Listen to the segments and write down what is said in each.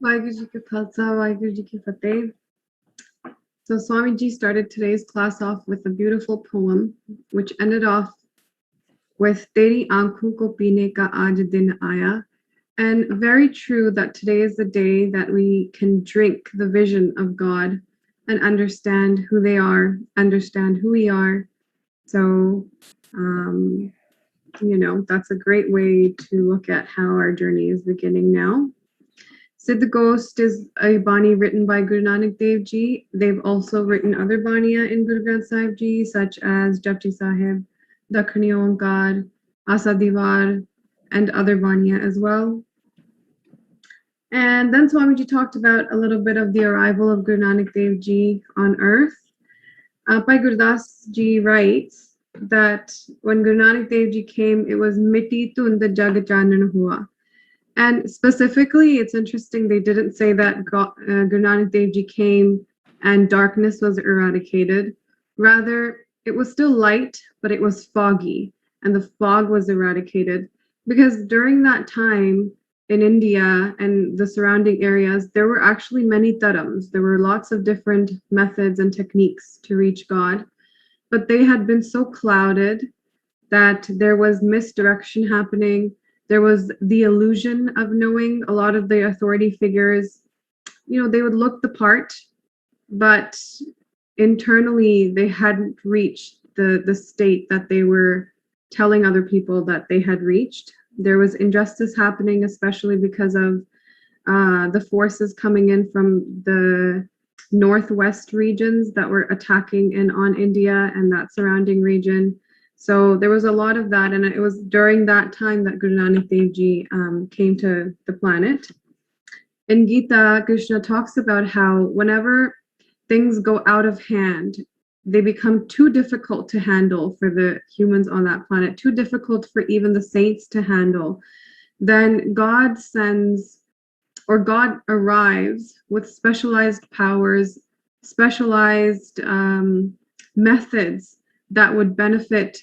Vaheguru Ji Ki Khalsa, Vaheguru Ji Ki Fateh. So Swami Ji started today's class off with a beautiful poem, which ended off with Teri aankhon ko peene ka aaj din aaya. And very true that today is the day that we can drink the vision of God and understand who they are, understand who we are. So, that's a great way to look at how our journey is beginning now. Sidh Gosht is a bani written by Guru Nanak Dev Ji. They've also written other baniya in Guru Granth Sahib Ji, such as Japji Sahib, Dakhani Onkar, Asa Diwar, and other baniya as well. And then Swami Ji talked about a little bit of the arrival of Guru Nanak Dev Ji on earth. Bhai Gurdas Ji writes that when Guru Nanak Dev Ji came, it was miti tund jag chanan hua. And specifically, it's interesting, they didn't say that Guru Nanak Dev Ji came and darkness was eradicated. Rather, it was still light, but it was foggy, and the fog was eradicated. Because during that time in India and the surrounding areas, there were actually many dharams. There were lots of different methods and techniques to reach God, but they had been so clouded that there was misdirection happening. There was the illusion of knowing. A lot of the authority figures, they would look the part, but internally they hadn't reached the state that they were telling other people that they had reached. There was injustice happening, especially because of the forces coming in from the northwest regions that were attacking in on India and that surrounding region. So there was a lot of that, and it was during that time that Guru Nanak Dev Ji came to the planet. In Gita, Krishna talks about how whenever things go out of hand, they become too difficult to handle for the humans on that planet, too difficult for even the saints to handle. Then God arrives with specialized powers, specialized methods that would benefit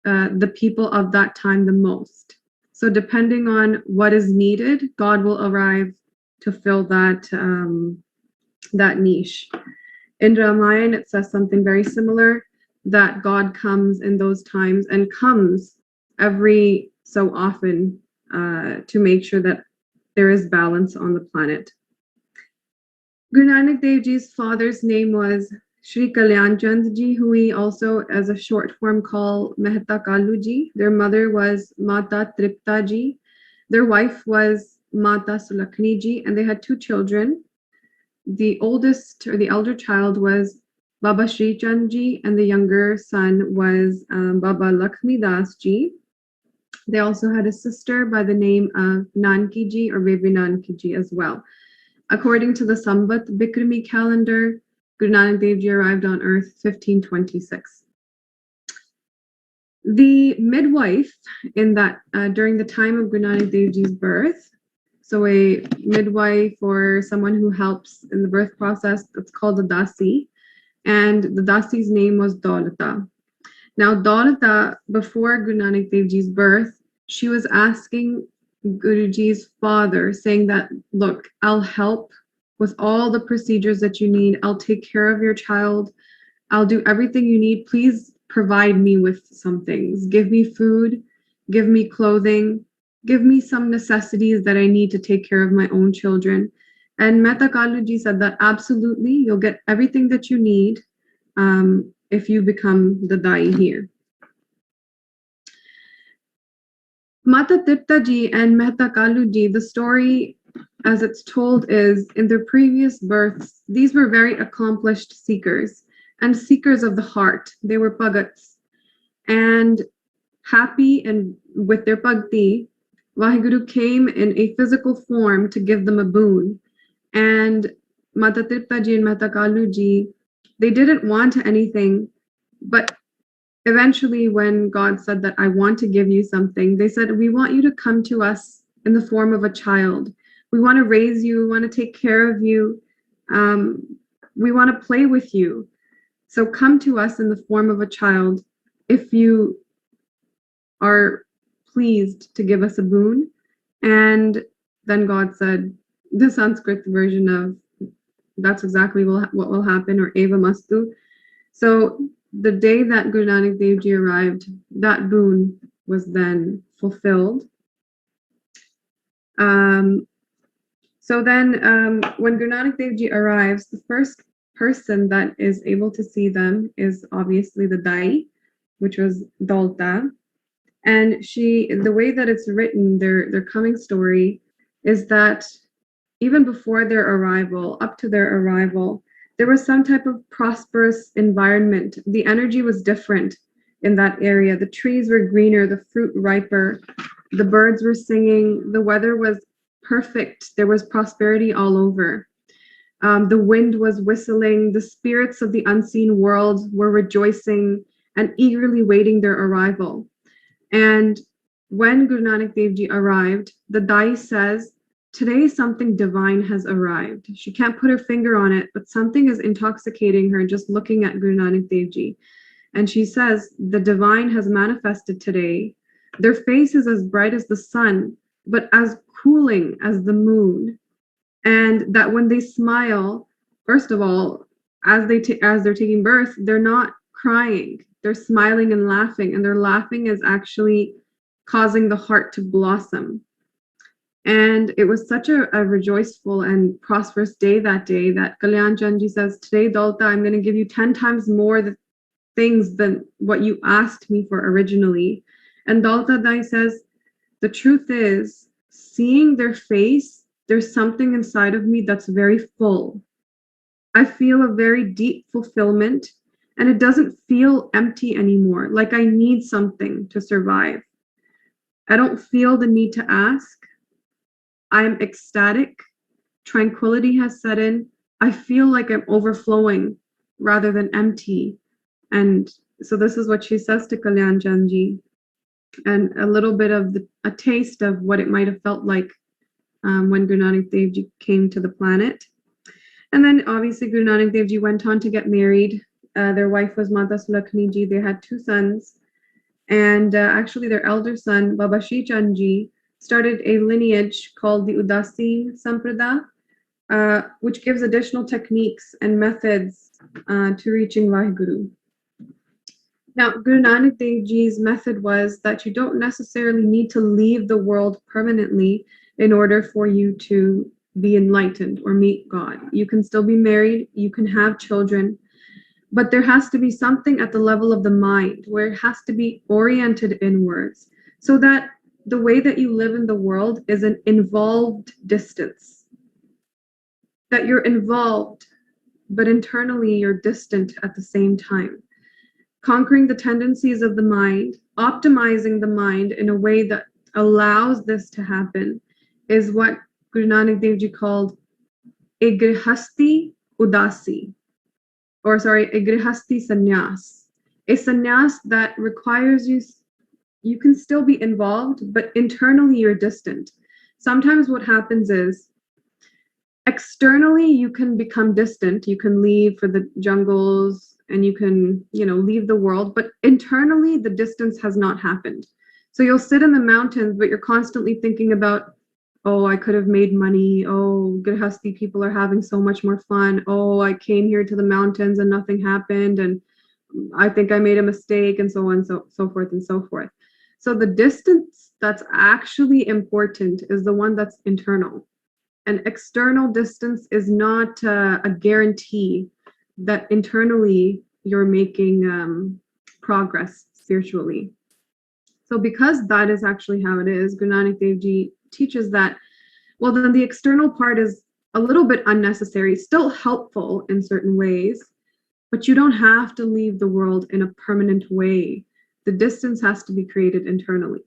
the people of that time the most. So depending on what is needed, God will arrive to fill that niche. In Ramayana, it says something very similar, that God comes in those times and comes every so often to make sure that there is balance on the planet. Guru Nanak Dev Ji's father's name was Shri Kalyan Chand Ji, who we also as a short form call Mehta Kalu Ji. Their mother was Mata Tripta Ji. Their wife was Mata Sulakhani Ji, and they had two children. The oldest or the elder child was Baba Shri Chand Ji, and the younger son was Baba Lakshmi Das Ji. They also had a sister by the name of Nanki Ji or Baby Nanki Ji as well. According to the Samvat Bikrami calendar, Guru Nanak Dev Ji arrived on earth 1526. The midwife in that during the time of Guru Nanak Dev Ji's birth, so a midwife or someone who helps in the birth process, that's called a dasi, and the dasi's name was Daulata. Now Daulata, before Guru Nanak Dev Ji's birth, she was asking Guruji's father, saying that, look, I'll help with all the procedures that you need. I'll take care of your child. I'll do everything you need. Please provide me with some things. Give me food, give me clothing, give me some necessities that I need to take care of my own children. And Mehta Kalu Ji said that absolutely, you'll get everything that you need if you become the Dai here. Mata Tripta Ji and Mehta Kalu Ji, the story as it's told is, in their previous births, these were very accomplished seekers and seekers of the heart. They were Bhagats. And happy and with their bhakti, Vaheguru came in a physical form to give them a boon. And Mata Tripta Ji and Mehta Kalu Ji, they didn't want anything, but eventually when God said that I want to give you something, they said, we want you to come to us in the form of a child. We want to raise you, we want to take care of you, we want to play with you. So come to us in the form of a child if you are pleased to give us a boon. And then God said, the Sanskrit version of that's exactly what will happen, or eva mastu. So the day that Guru Nanak Dev Ji arrived, that boon was then fulfilled. So then when Guru Nanak Dev Ji arrives, the first person that is able to see them is obviously the Dai, which was Daulta. And the way that it's written, their coming story is that even before their arrival, up to their arrival, there was some type of prosperous environment. The energy was different in that area. The trees were greener, the fruit riper, the birds were singing, the weather was perfect. There was prosperity all over. The wind was whistling, the spirits of the unseen world were rejoicing and eagerly waiting their arrival. And when Guru Nanak Dev Ji arrived, the Dai says, today something divine has arrived. She can't put her finger on it, but something is intoxicating her just looking at Guru Nanak Dev Ji. And she says, the divine has manifested today. Their face is as bright as the sun, but as cooling as the moon. And that when they smile, first of all, as they're taking birth, they're not crying. They're smiling and laughing, and their laughing is actually causing the heart to blossom. And it was such a rejoiceful and prosperous day that Kalyan Chandji says, today, Daulta, I'm going to give you 10 times more things than what you asked me for originally. And Daulta Dai says, the truth is, seeing their face, there's something inside of me that's very full. I feel a very deep fulfillment, and it doesn't feel empty anymore, like I need something to survive. I don't feel the need to ask. I am ecstatic. Tranquility has set in. I feel like I'm overflowing rather than empty. And so this is what she says to Kalyan Chandji, and a little bit of a taste of what it might have felt like when Guru Nanak Dev Ji came to the planet. And then obviously Guru Nanak Dev Ji went on to get married. Their wife was Mata Sulakhani Ji. They had 2 sons. And actually their elder son, Baba Shri Chand Ji, started a lineage called the Udasi Samprada, which gives additional techniques and methods to reaching Vaheguru. Now, Guru Nanak Dev Ji's method was that you don't necessarily need to leave the world permanently in order for you to be enlightened or meet God. You can still be married, you can have children, but there has to be something at the level of the mind where it has to be oriented inwards, so that the way that you live in the world is an involved distance. That you're involved, but internally you're distant at the same time. Conquering the tendencies of the mind, optimizing the mind in a way that allows this to happen, is what Guru Nanak Dev Ji called a grihasti udasi, or sorry, a grihasti sannyas. A sannyas that requires you can still be involved, but internally you're distant. Sometimes what happens is, externally you can become distant, you can leave for the jungles, and you can, leave the world, but internally the distance has not happened. So you'll sit in the mountains, but you're constantly thinking about, oh, I could have made money. Oh, Grihasti people are having so much more fun. Oh, I came here to the mountains and nothing happened, and I think I made a mistake, and so on, so forth and so forth. So the distance that's actually important is the one that's internal. An external distance is not a guarantee that internally you're making progress spiritually. So because that is actually how it is, Guru Nanak Dev Ji teaches that, well, then the external part is a little bit unnecessary, still helpful in certain ways, but you don't have to leave the world in a permanent way. The distance has to be created internally.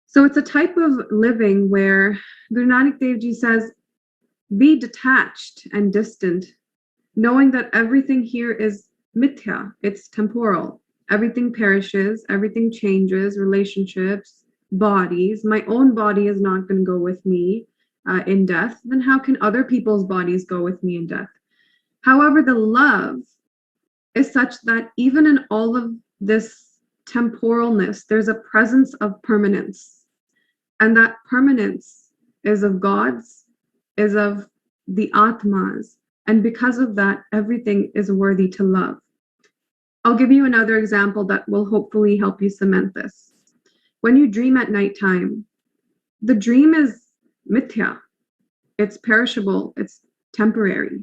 So it's a type of living where Guru Nanak Dev Ji says, be detached and distant, knowing that everything here is mithya, it's temporal. Everything perishes, everything changes, relationships, bodies. My own body is not going to go with me in death. Then how can other people's bodies go with me in death? However, the love is such that even in all of this temporalness, there's a presence of permanence. And that permanence is of God's, is of the Atmas. And because of that, everything is worthy to love. I'll give you another example that will hopefully help you cement this. When you dream at nighttime, the dream is mithya. It's perishable, it's temporary.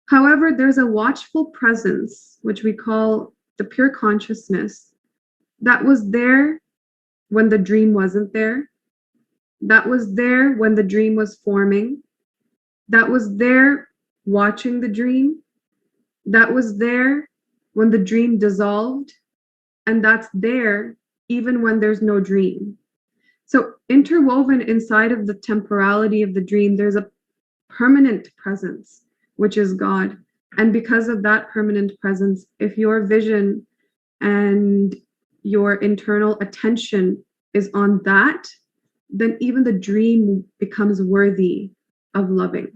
However, there's a watchful presence, which we call the pure consciousness, that was there when the dream wasn't there, that was there when the dream was forming, that was there watching the dream, that was there when the dream dissolved, and that's there even when there's no dream. So interwoven inside of the temporality of the dream, there's a permanent presence, which is God. And because of that permanent presence, if your vision and your internal attention is on that, then even the dream becomes worthy of loving.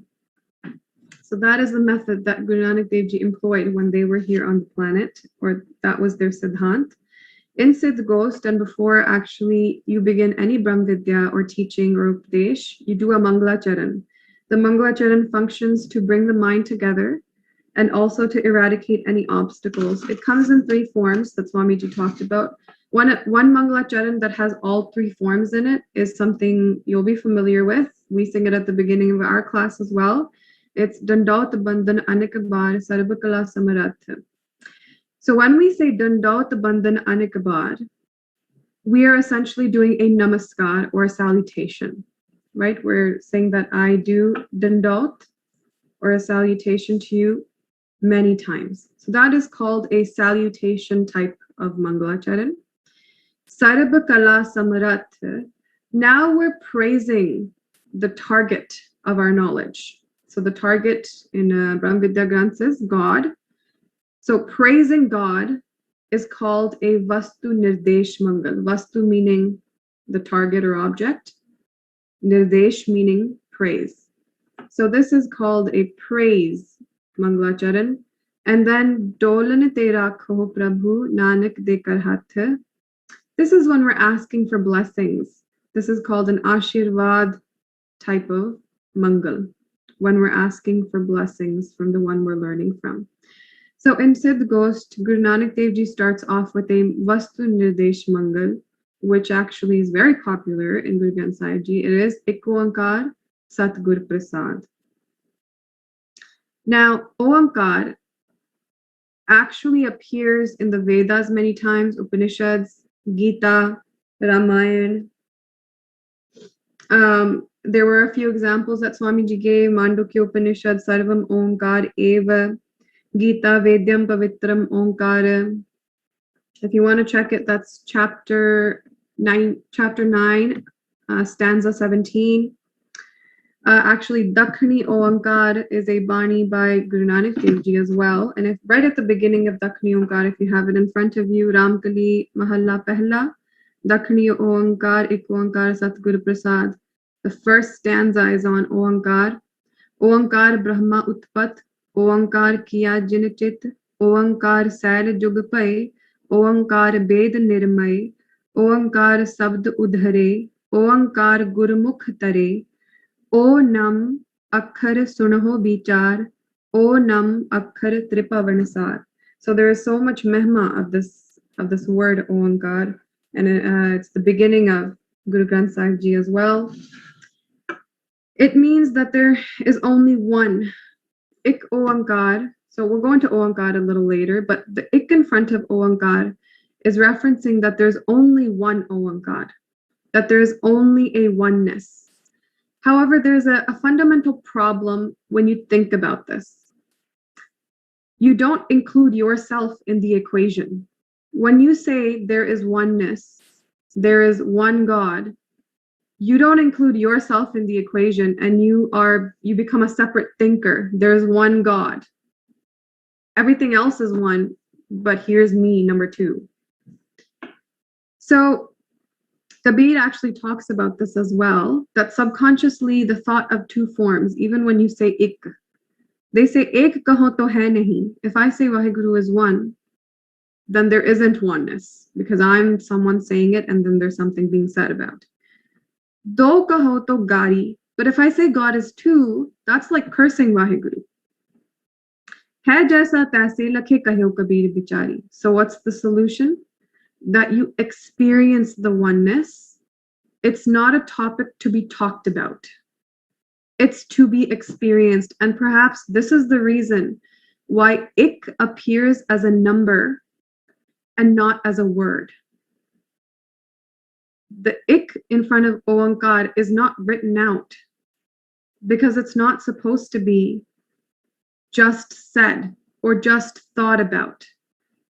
So that is the method that Guru Nanak Dev Ji employed when they were here on the planet, or that was their siddhant. In Sidh Gosht, and before actually you begin any Brahm Vidya or teaching or Upadesh, you do a Mangawatcharan. The Mangawatcharan functions to bring the mind together and also to eradicate any obstacles. It comes in 3 forms that Swami Ji talked about. One Mangawatcharan that has all 3 forms in it is something you'll be familiar with. We sing it at the beginning of our class as well. It's Dandaut Bandhan Anikabar Sarvakala Samaratha. So when we say Dandaut Bandhan Anikabar, we are essentially doing a namaskar or a salutation, right? We're saying that I do Dandaut or a salutation to you many times. So that is called a salutation type of Mangalacharan. Sarvakala Samaratha. Now we're praising the target of our knowledge. So the target in Brahm Vidya Granth is God. So praising God is called a Vastu Nirdesh Mangal. Vastu meaning the target or object. Nirdesh meaning praise. So this is called a praise Mangalacharan. And then Dolan Te Rakho Prabhu Nanak De Kar Hath. This is when we're asking for blessings. This is called an Ashirvad type of Mangal, when we're asking for blessings from the one we're learning from. So in Sidh Gosht, Guru Nanak Dev Ji starts off with a Vastu Nirdesh Mangal, which actually is very popular in Guru Granth Sahib Ji. It is Onkar Satgur Prasad. Now, Onkar actually appears in the Vedas many times, Upanishads, Gita, Ramayana. There were a few examples that Swami Ji gave, Mandukya Upanishad, Sarvam Onkar Eva, Gita Vedyam Pavitram Onkara. If you want to check it, that's chapter 9, stanza 17. Actually, Dakhni Onkar is a bani by Guru Nanak Dev Ji as well. And if right at the beginning of Dakhni Onkar, if you have it in front of you, Ramkali Mahalla Pehla, Dakhni Onkar Ik Onkar Satgur Prasad. The first stanza is on Onkar. Onkar Brahma Utpat, Onkar Kiya Jinachit, Onkar Sail Jug Pai, Onkar Ved Nirmay, Onkar Sabd Udhare, Onkar Gurmukh Tare, O Nam Akhar Sunaho Vichar, O Nam Akhar Tripavanasar. So there is so much mehma of this word Onkar, and it's the beginning of Guru Granth Sahib Ji as well. It means that there is only one Ik Onkar. So we'll go into Onkar a little later, but the Ik in front of Onkar is referencing that there's only one Onkar, that there is only a oneness. However, there's a fundamental problem when you think about this. You don't include yourself in the equation. When you say there is oneness, there is one God, you don't include yourself in the equation, and you become a separate thinker. There's one God. Everything else is one, but here's me, number 2. So Kabir actually talks about this as well, that subconsciously the thought of 2 forms, even when you say ik, they say ek kaho to hai nahi. If I say Vaheguru is one, then there isn't oneness, because I'm someone saying it and then there's something being said about. Do kaho to gari. But if I say God is two, that's like cursing Vaheguru. Hai jaisa taise lakhe kahyo kabir bichari. So what's the solution? That you experience the oneness. It's not a topic to be talked about. It's to be experienced. And perhaps this is the reason why ik appears as a number and not as a word. The ik in front of Onkar is not written out because it's not supposed to be just said or just thought about.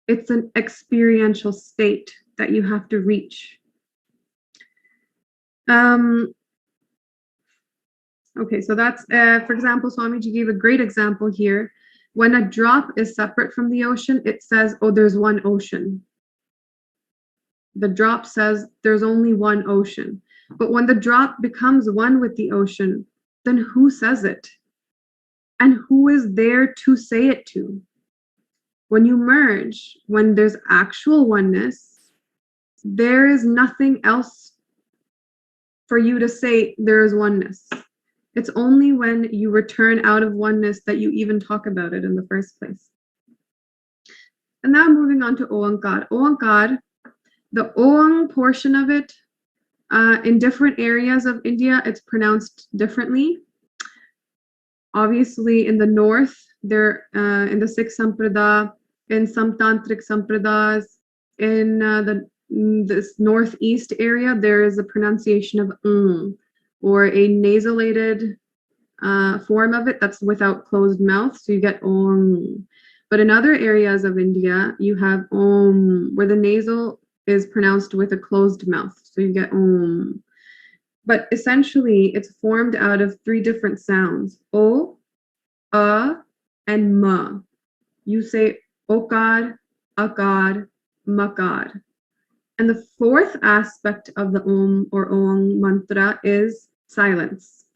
It's an experiential state that you have to reach. Okay, so that's, for example, Swami Ji gave a great example here. When a drop is separate from the ocean, it says, oh, there's one ocean. The drop says there's only one ocean. But when the drop becomes one with the ocean, then who says it? And who is there to say it to? When you merge, when there's actual oneness, there is nothing else for you to say there is oneness. It's only when you return out of oneness that you even talk about it in the first place. And now moving on to Onkar. Onkar, the Ong portion of it, in different areas of India, it's pronounced differently. Obviously, in the north, there in the Sikh Sampradaya, in some Tantric Sampradas, in this northeast area, there is a pronunciation of or a nasalated form of it that's without closed mouth, so you get Om. But in other areas of India, you have Om, where the nasal is pronounced with a closed mouth, so you get Om. But essentially, it's formed out of three different sounds: O, A, and Ma. You say Okar, Akar, Makar. And the fourth aspect of the Om or Ong mantra is silence,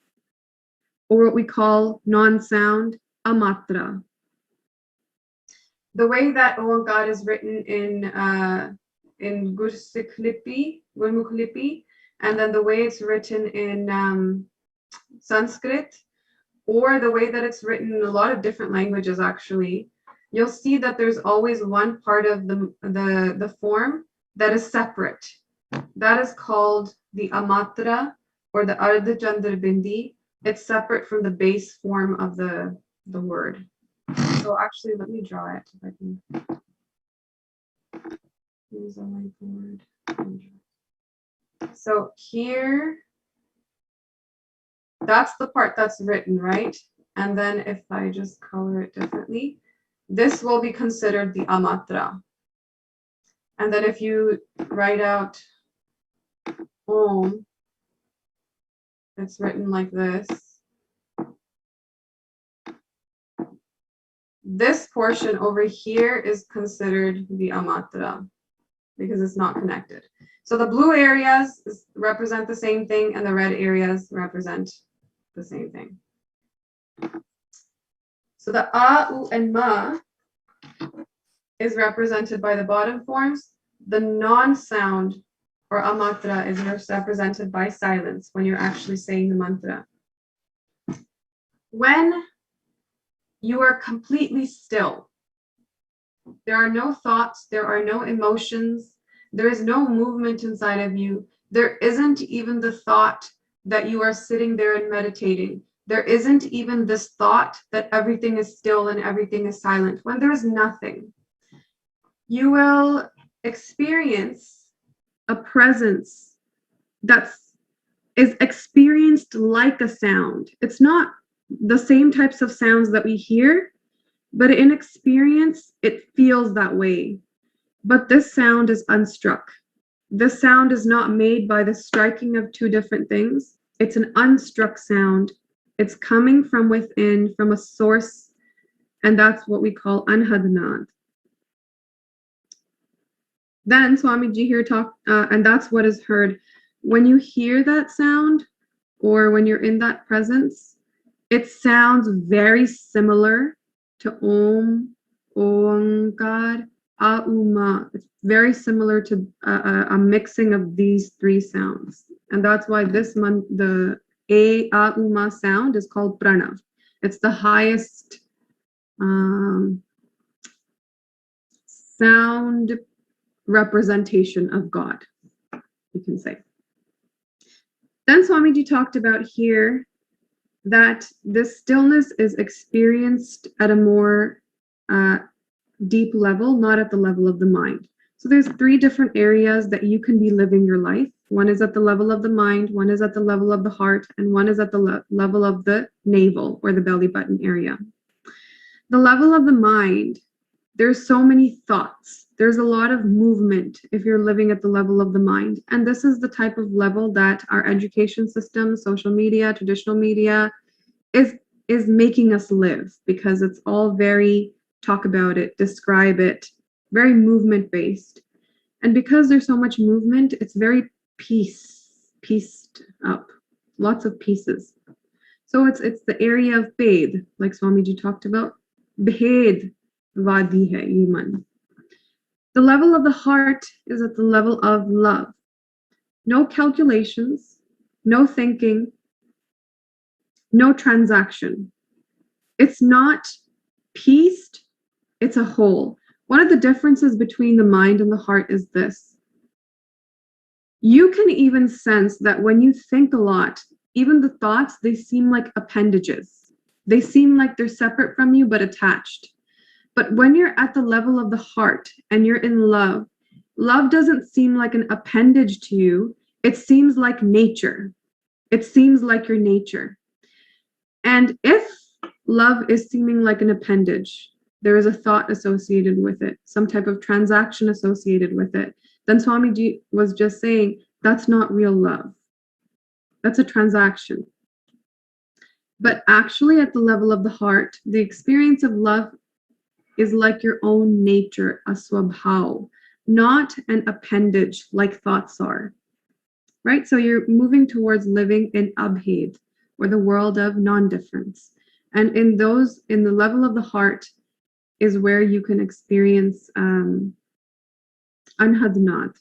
or what we call non-sound, amatra. The way that Onkar is written in Gurmukh Lipi, and then the way it's written in Sanskrit, or the way that it's written in a lot of different languages, actually, you'll see that there's always one part of the form that is separate. That is called the amatra or the ardha chandra bindi. It's separate from the base form of the word. So actually, let me draw it if I can use a whiteboard. So here, that's the part that's written, right? And then if I just color it differently, this will be considered the amatra. And then if you write out Om, it's written like this. This portion over here is considered the amatra because it's not connected. So the blue areas represent the same thing and the red areas represent the same thing. So the A, U, and Ma is represented by the bottom forms. The non-sound or amatra is represented by silence when you're actually saying the mantra. When you are completely still, there are no thoughts, there are no emotions, there is no movement inside of you. There isn't even the thought that you are sitting there and meditating. There isn't even this thought that everything is still and everything is silent. When there is nothing, you will experience a presence that is experienced like a sound. It's not the same types of sounds that we hear, but in experience, it feels that way. But this sound is unstruck. This sound is not made by the striking of two different things. It's an unstruck sound. It's coming from within, from a source, and that's what we call anhadnad. Then Swami Ji here talked, and that's what is heard. When you hear that sound, or when you're in that presence, it sounds very similar to Om, Onkar, Auma. It's very similar to a mixing of these three sounds. And that's why this month, the Auma sound is called Pranav. It's the highest sound representation of God, you can say. Then Swami Ji talked about here that this stillness is experienced at a more deep level, not at the level of the mind. So there's three different areas that you can be living your life. One is at the level of the mind, one is at the level of the heart, and one is at the level of the navel or the belly button area. The level of the mind, there's so many thoughts. There's a lot of movement if you're living at the level of the mind. And this is the type of level that our education system, social media, traditional media is making us live, because it's all very talk about it, describe it, very movement based. And because there's so much movement, it's very pieced up, lots of pieces. So it's the area of Bhed, like Swami Ji talked about. Bhed Vadi hai iman. The level of the heart is at the level of love. No calculations, no thinking, no transaction. It's not pieced, it's a whole. One of the differences between the mind and the heart is this. You can even sense that when you think a lot, even the thoughts, they seem like appendages. They seem like they're separate from you, but attached. But when you're at the level of the heart and you're in love, love doesn't seem like an appendage to you. It seems like nature. It seems like your nature. And if love is seeming like an appendage, there is a thought associated with it, some type of transaction associated with it, then Swami Ji was just saying, that's not real love. That's a transaction. But actually, at the level of the heart, the experience of love is like your own nature, a swabhav, not an appendage like thoughts are. Right? So you're moving towards living in abhed, or the world of non-difference. And in the level of the heart is where you can experience anhadnat,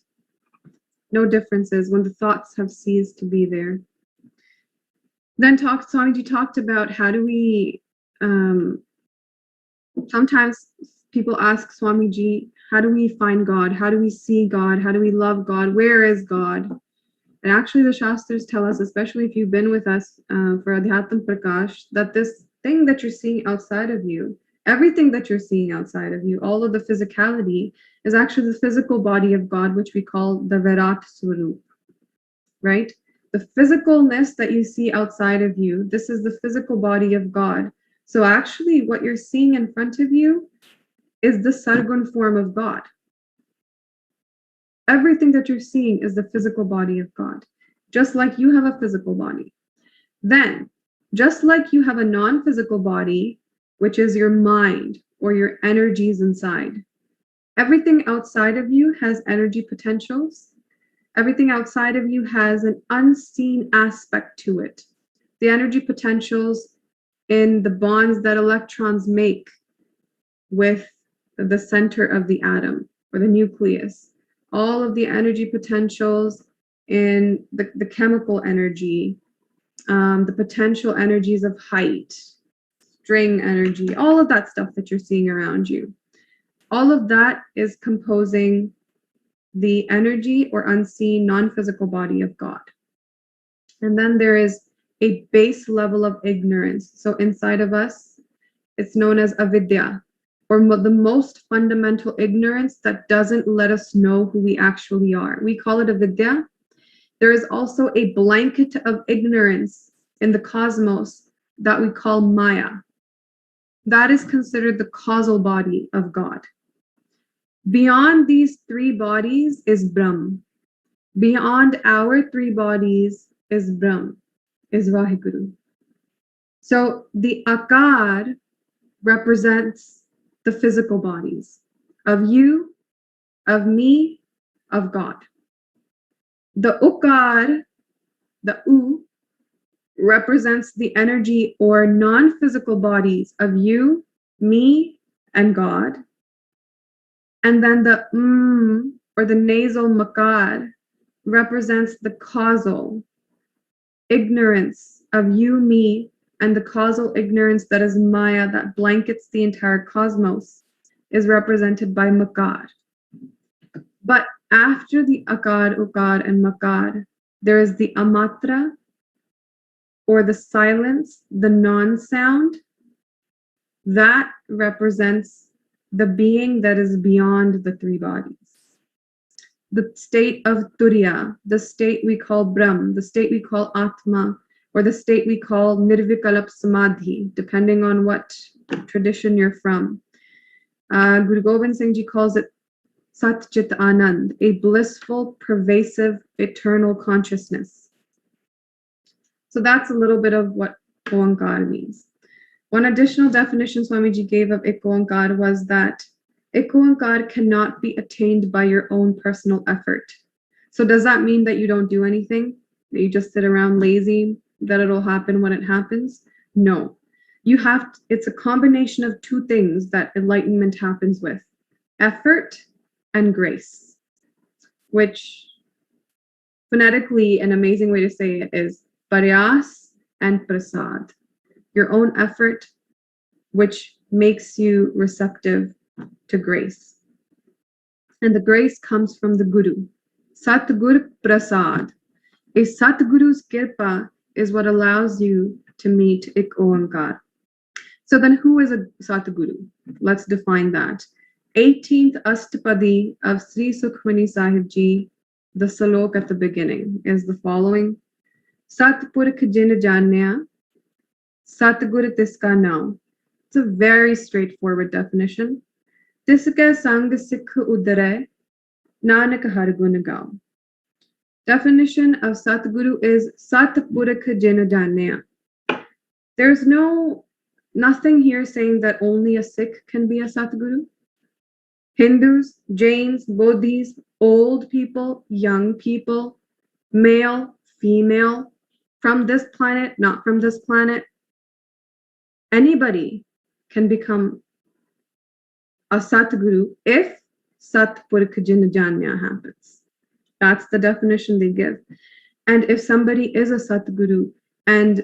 no differences, when the thoughts have ceased to be there. Then Swami Ji talked about how do we, sometimes people ask Swami Ji, how do we find God? How do we see God? How do we love God? Where is God? And actually the Shastras tell us, especially if you've been with us for Adhyatma Prakash, that this thing that you're seeing outside of you, everything that you're seeing outside of you, all of the physicality, is actually the physical body of God, which we call the Virat Swarup, right? The physicalness that you see outside of you, this is the physical body of God. So actually what you're seeing in front of you is the Sargun form of God. Everything that you're seeing is the physical body of God, just like you have a physical body. Then, just like you have a non-physical body, which is your mind or your energies inside, everything outside of you has energy potentials. Everything outside of you has an unseen aspect to it. The energy potentials in the bonds that electrons make with the center of the atom or the nucleus. All of the energy potentials in the chemical energy, the potential energies of height, string energy, all of that stuff that you're seeing around you. All of that is composing the energy or unseen non-physical body of God. And then there is a base level of ignorance. So inside of us, it's known as avidya, or the most fundamental ignorance that doesn't let us know who we actually are. We call it avidya. There is also a blanket of ignorance in the cosmos that we call Maya. That is considered the causal body of God. Beyond these three bodies is Brahm. Beyond our three bodies is Brahm, is Vaheguru. So the Akar represents the physical bodies of you, of me, of God. The Ukar, the U, represents the energy or non-physical bodies of you, me, and God. And then the or the nasal makar represents the causal ignorance of you, me, and the causal ignorance that is Maya, that blankets the entire cosmos, is represented by makar. But after the akar, ukar, and makar, there is the amatra, or the silence, the non-sound. That represents the being that is beyond the three bodies. The state of Turiya, the state we call Brahm, the state we call Atma, or the state we call Nirvikalp Samadhi, depending on what tradition you're from. Guru Gobind Singh Ji calls it Sat Chit Anand, a blissful, pervasive, eternal consciousness. So that's a little bit of what Onkar means. One additional definition Swami Ji gave of Ik Onkar was that Ik Onkar cannot be attained by your own personal effort. So does that mean that you don't do anything? That you just sit around lazy, that it'll happen when it happens? No. It's a combination of two things that enlightenment happens with: effort and grace, which phonetically an amazing way to say it is Paryas and Prasad. Your own effort, which makes you receptive to grace. And the grace comes from the Guru. Satgur Prasad. A Satguru's kirpa is what allows you to meet Ik Onkar. So then who is a Satguru? Let's define that. 18th Astapadi of Sri Sukhmani Sahib Ji, the salok at the beginning, is the following. Satpurkh jin janya, Satgur tiska now. It's a very straightforward definition. Tiske sang sikh udare, Nanak har gun gao. Definition of Satguru is Satpurkh jin janya. There's nothing here saying that only a Sikh can be a Satguru. Hindus, Jains, Bodhis, old people, young people, male, female, from this planet, not from this planet, anybody can become a Satguru if Satpurkh jin janya happens. That's the definition they give. And if somebody is a Satguru and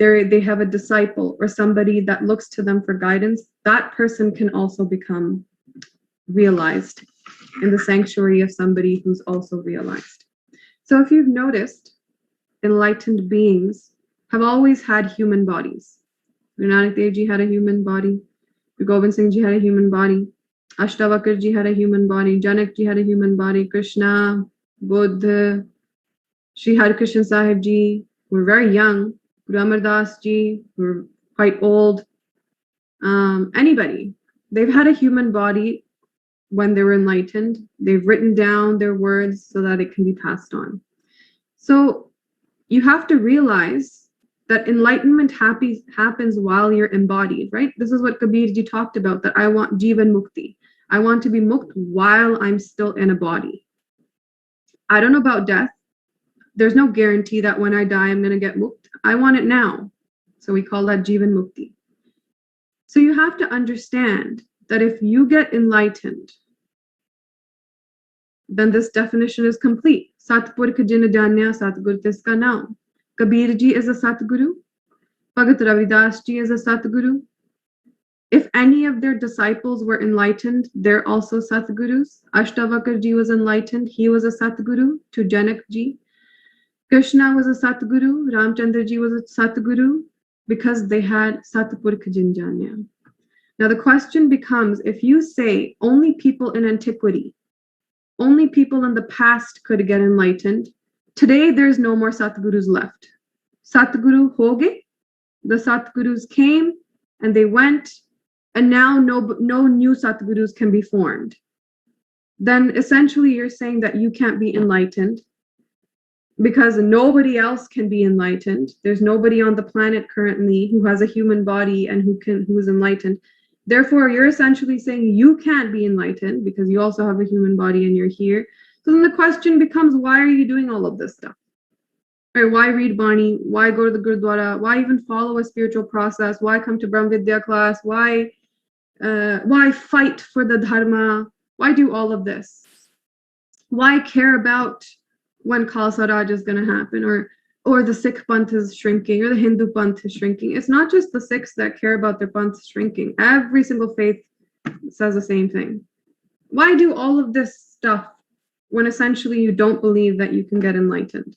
they have a disciple or somebody that looks to them for guidance, that person can also become realized in the sanctuary of somebody who's also realized. So if you've noticed, enlightened beings have always had human bodies. Guru Nanak Dev Ji had a human body. Guru Gobind Singh Ji had a human body. Ashtavakar Ji had a human body. Janak Ji had a human body. Krishna, Buddha, Sri Har Krishna Sahib Ji were very young. Guru Amar Das Ji were quite old. Anybody. They've had a human body when they were enlightened. They've written down their words so that it can be passed on. So you have to realize that enlightenment happens while you're embodied, right? This is what Kabir Ji talked about, that I want Jivan Mukti. I want to be mukt while I'm still in a body. I don't know about death. There's no guarantee that when I die, I'm going to get mukt. I want it now. So we call that Jivan Mukti. So you have to understand that if you get enlightened, then this definition is complete. Satpurkh jin janya, Satgur tiska now. Kabir Ji is a Satguru. Bhagat Ravidas Ji is a Satguru. If any of their disciples were enlightened, they're also Satgurus. Ashtavakar Ji was enlightened. He was a Satguru to Janak Ji. Krishna was a Satguru. Ramchandra Ji was a Satguru because they had Satpurkh jin janya. Now the question becomes, if you say only people in antiquity, only people in the past could get enlightened, today there's no more Satgurus left. Satguru hoge, the Satgurus came and they went, and now no new Satgurus can be formed. Then essentially you're saying that you can't be enlightened because nobody else can be enlightened. There's nobody on the planet currently who has a human body and who is enlightened. Therefore, you're essentially saying you can't be enlightened because you also have a human body and you're here. So then the question becomes, why are you doing all of this stuff? Right? Why read bani? Why go to the Gurdwara? Why even follow a spiritual process? Why come to Brahma Vidya class? Why Why fight for the dharma? Why do all of this? Why care about when Khalsa Raj is going to happen, or the Sikh Panth is shrinking, or the Hindu Panth is shrinking? It's not just the Sikhs that care about their Panth shrinking. Every single faith says the same thing. Why do all of this stuff when essentially you don't believe that you can get enlightened?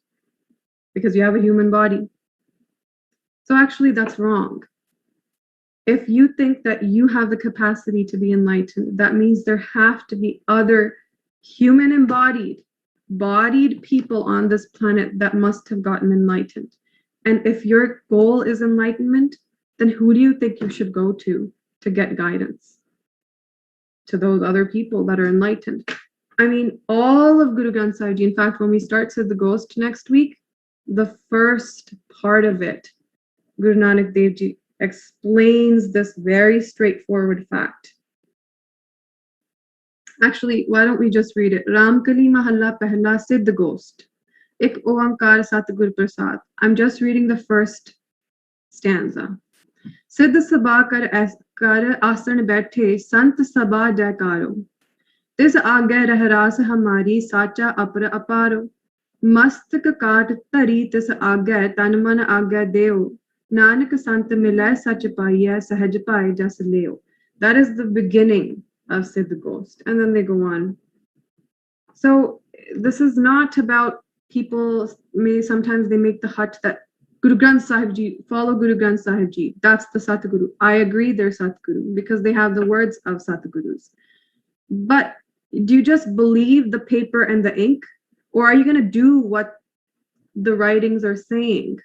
Because you have a human body. So actually that's wrong. If you think that you have the capacity to be enlightened, that means there have to be other human embodied people on this planet that must have gotten enlightened. And if your goal is enlightenment, then who do you think you should go to get guidance? To those other people that are enlightened. I mean, all of Guru Granth Sahib Ji, in fact, when we start Sidh Gosht next week, the first part of it, Guru Nanak Dev Ji explains this very straightforward fact. Actually, why don't we just read it? Ramkali Mahalla Pehla Sidh Gosht. Ik Onkar Satgur Prasad. I'm just reading the first stanza. Sidh Sabha kar asan baithe Sant Sabha jaikaro. Tis aage rahras hamari sacha apra aparo. Mastak kaat tari tis aage tan man aage deo. Nanak Sant milay sach paiya sahaj pai jas leo. That is the beginning of Sidh Gosht. And then they go on. So this is not about people, sometimes they make the hut that Guru Granth Sahib Ji, follow Guru Granth Sahib Ji. That's the Satguru. I agree they're Satguru because they have the words of Satgurus. But do you just believe the paper and the ink? Or are you going to do what the writings are saying?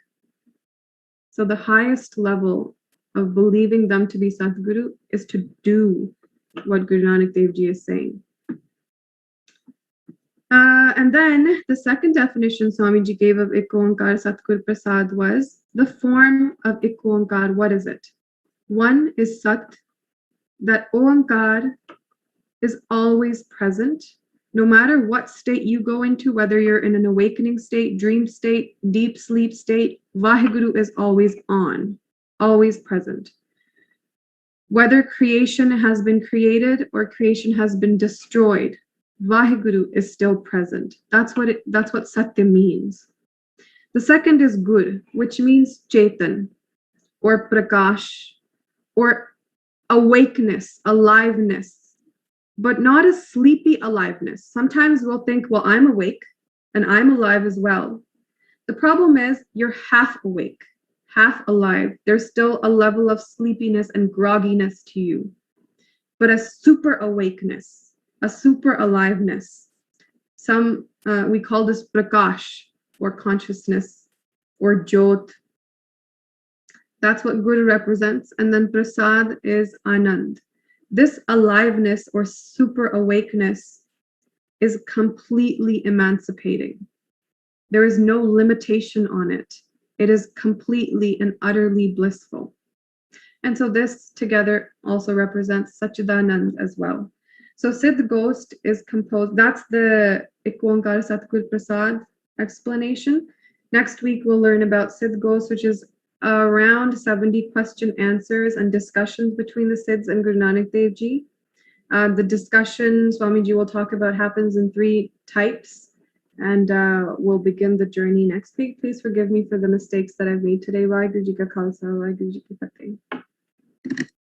So the highest level of believing them to be Satguru is to do what Guru Nanak Dev Ji is saying. And then the second definition Swami Ji gave of Ik Onkar Satgur Prasad was the form of Ik Onkar. What is it? One is Sat, that Onkar is always present. No matter what state you go into, whether you're in an awakening state, dream state, deep sleep state, Vaheguru is always on, always present. Whether creation has been created or creation has been destroyed, Vaheguru is still present. That's what Satya means. The second is Gur, which means Chetan, or Prakash, or awakeness, aliveness, but not a sleepy aliveness. Sometimes we'll think, well, I'm awake and I'm alive as well. The problem is you're half awake, half alive. There's still a level of sleepiness and grogginess to you, but a super awakeness, a super aliveness. We call this Prakash, or consciousness, or Jyot. That's what Guru represents. And then Prasad is Anand. This aliveness or super awakeness is completely emancipating. There is no limitation on it. It is completely and utterly blissful. And so this together also represents Satchidanand as well. So Sidh Gosht is composed, that's the Ik Onkar Satgur Prasad explanation. Next week we'll learn about Sidh Gosht, which is around 70 question answers and discussions between the Siddhs and Guru Nanak Dev Ji. The discussion Swami Ji will talk about happens in 3 types, and we'll begin the journey next week. Please forgive me for the mistakes that I've made today. Vaheguru Ji Ka Khalsa, Vaheguru Ji Ki Fateh.